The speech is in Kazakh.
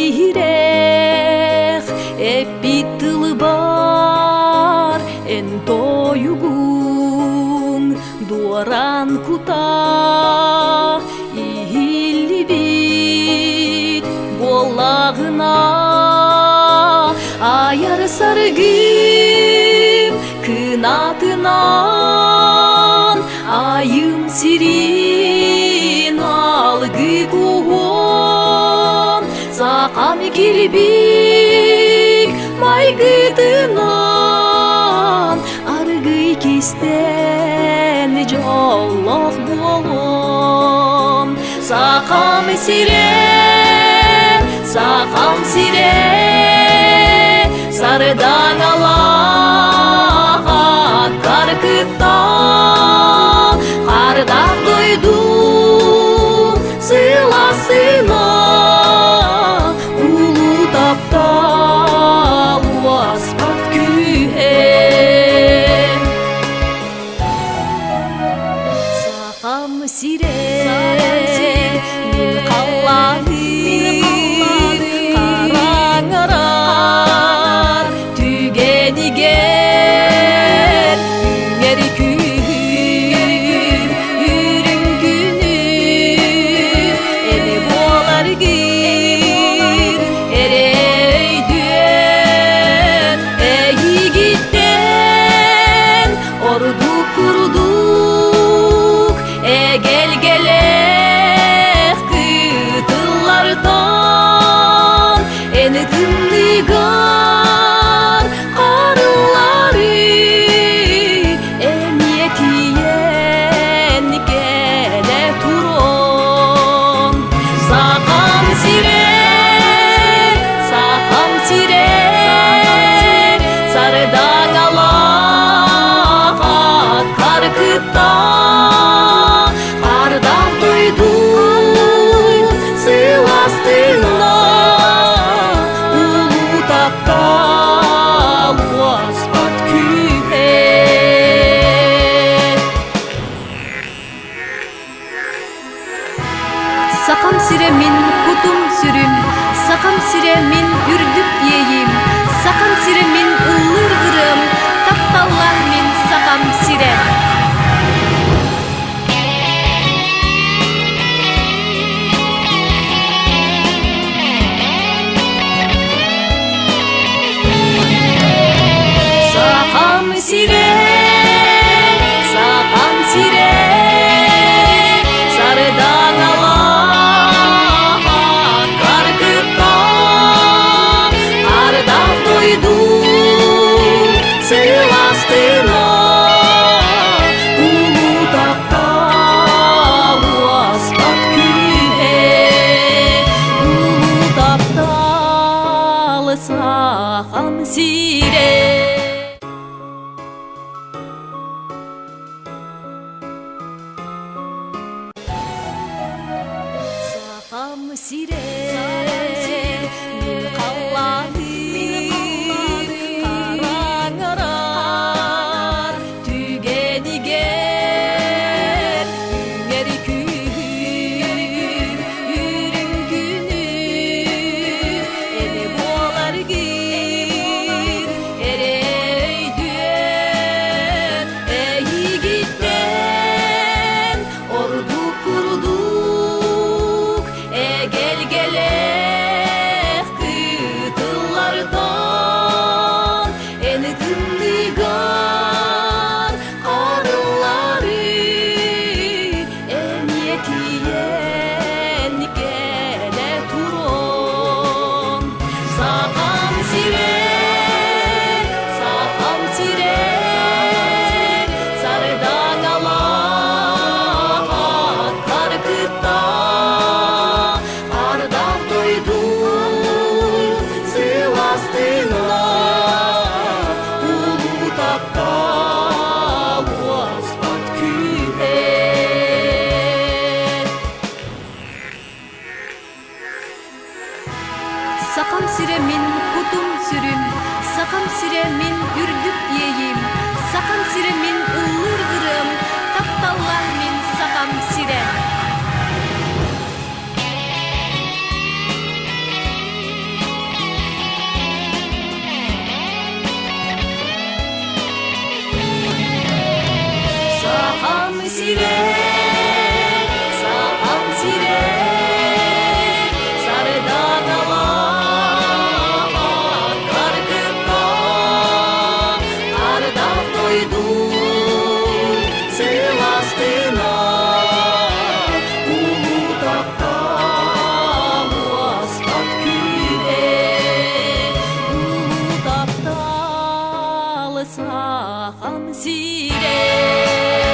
бирех эпитыл бар эн тоюгун дуаран кута илибит болагына аяр саргым кынатынан айым сирин алгы кугон Сахам кирбик майгытынан аргы кистен жоллох болон Сахам сирэ сарыдан алаға каркытта қардақ дойдум сыйласына улу таптал уаспат күйе Сахам сирэ мин қаллады қараңырар түгенігер үңер күйірін күні әне болар гир әрейден әйгіттен ордук курдук әгелгелек кытыллардан әні тымдыгар қарылары әмиетиен келе турон Сахам сирэ сарыдан алаға каркытта қардақ дойдум сыйластына улу таптал уаспат күйе Сахам сирэ мин кутум сүрүм Сахам сирэ мин үрдүк ейим Сахам сирэ мин ыллыр ырым тапталлар мин Сахам сирэ Сахам сирэ сарыдан алаға каркытта қардақ дойдум сыйластына улу таптал уаспат күйе улу таптал Сахам сирэ Сахам сирэ мин қаллады қараңырар түгенігер үңер күйірін күні әне болар гир әрейден әйгіттен ордук курдук әгелгелек кытыллардан әні тымдыгар қарылары әмиетиен келе турон Сахам сирэ сарыдан алаға каркытта қардақ дойдум сыйластына улу таптал уаспат күйе Сахам сирэ мин кутум сүрүм Сахам сирэ мин үрдүк ейим Сахам сирэ мин ыллыр ырым тапталлар мин Сахам сирэ Сахам сирэ